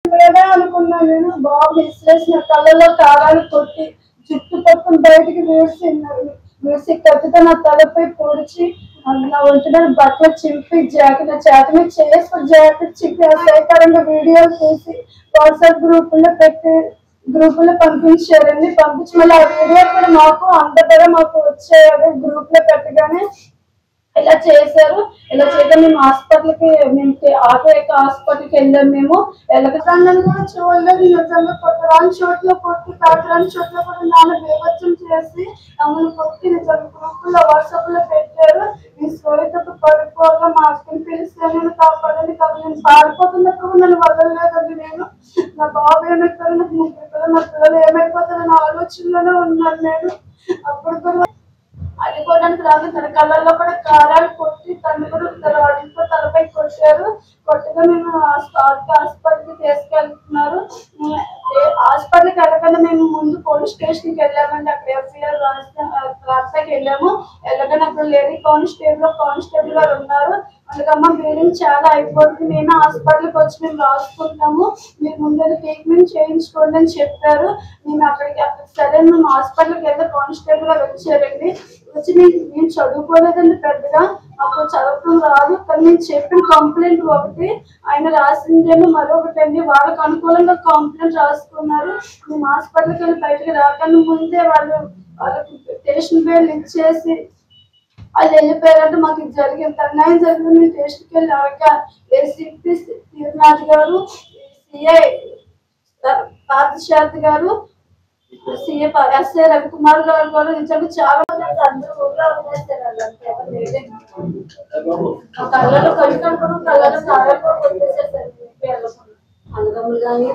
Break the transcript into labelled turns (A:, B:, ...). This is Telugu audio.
A: అనుకున్నాను నేను. బాబు మిస్ చేసిన కళ్ళలో కారాలు కొట్టి చుట్టుపక్కల బయటికి వేసి కత్తితో నా తలపై పొడిచి నా ఒంటి మీద బట్టలు చింపి నా చేతి మీద చేసుకుని జాకెట్ చింపి అసహ్యకరంగా వీడియోలు తీసి వాట్సాప్ గ్రూపుల్లో పంపించారండి. పంపించి మళ్ళీ ఆ వీడియో కూడా మాకు అంతగా మాకు వచ్చాయి. గ్రూప్ లో పెట్టగానే ఇలా చేశారు. ఇలా చేయగా మేము హాస్పిటల్కి హాస్పిటల్కి వెళ్ళాం. మేము వెళ్ళకదాన్ని కూడా చూడలేదు. నిజంగా కొట్టరాని చోట్ల కొట్టి తాకరాని చోట్ల కూడా నాన్న బీభత్సం చేసి మమ్మల్ని కొట్టి నిజంగా గ్రూపుల్లో వాట్సాప్ లో పెట్టారు. ఈ స్టోరీతో పడిపోగా మా అక్కని పిలిస్తే నేను కాపాడని కాదు, నేను పారిపోతున్నప్పుడు నన్ను వదలలేదండి. నేను నా బాబు ఏమైపోతారు, నాకు నా పిల్లలు ఏమైపోతారని ఆలోచనలోనే ఉన్నాను నేను. అప్పుడు కూడా అడిపోవడానికి రాదు. తన కళ్ళల్లో కూడా కారాలు కొట్టి తను కూడా రాడ్లతో తలపై కొట్టారు. కొట్టగా మేము హాస్పిటల్కి తీసుకెళ్తున్నారు. హాస్పిటల్కి వెళ్ళగానే మేము ముందు పోలీస్ స్టేషన్కి వెళ్ళామండి. అక్కడ ఎఫ్ఐఆర్ రాస్తాకి వెళ్ళాము. వెళ్ళగానే అక్కడ లేడీ కానిస్టేబుల్ గారు ఉన్నారు. అందుకమ్మ బ్లీడింగ్ చాలా అయిపోతుంది, మేము హాస్పిటల్కి వచ్చి మేము రాసుకుంటాము, మీరు ముందే ట్రీట్మెంట్ చేయించుకోండి అని చెప్పారు. మేము అక్కడికి సరే మేము హాస్పిటల్కి వెళ్తే కానిస్టేబుల్ గారు వచ్చారండి. వచ్చి నేను చదువుకోలేదండి పెద్దగా, అప్పుడు చదవటం రాదు. కానీ నేను చెప్పిన కంప్లైంట్ ఒకటి, ఆయన రాసిందేమో మరొకటి అండి. వాళ్ళకి అనుకూలంగా కంప్లైంట్ రాసుకున్నారు. మేము హాస్పిటల్కి వెళ్ళి బయటకు రాకన్నా ముందే వాళ్ళకి స్టేషన్ బెయిల్ ఇచ్చేసి అది వెళ్ళిపోయారంటే మాకు ఇది జరిగింది, అన్యాయం జరిగింది. మేము స్టేషన్కి వెళ్ళి అడగా ఏసీపీ తీర్నాథ్ గారు, సిఐ పార్థసారథి గారు, సిఏ ఎస్ఐ రవికుమార్ గారు కూడా నిజంగా చాలా మంది అందరూ ఊళ్ళో వదిలేసారు. కళ్ళలో కట్టుకున్నప్పుడు కళ్ళలో కారాలు కొట్టేసేసారు. అన్నదమ్ములు కానీ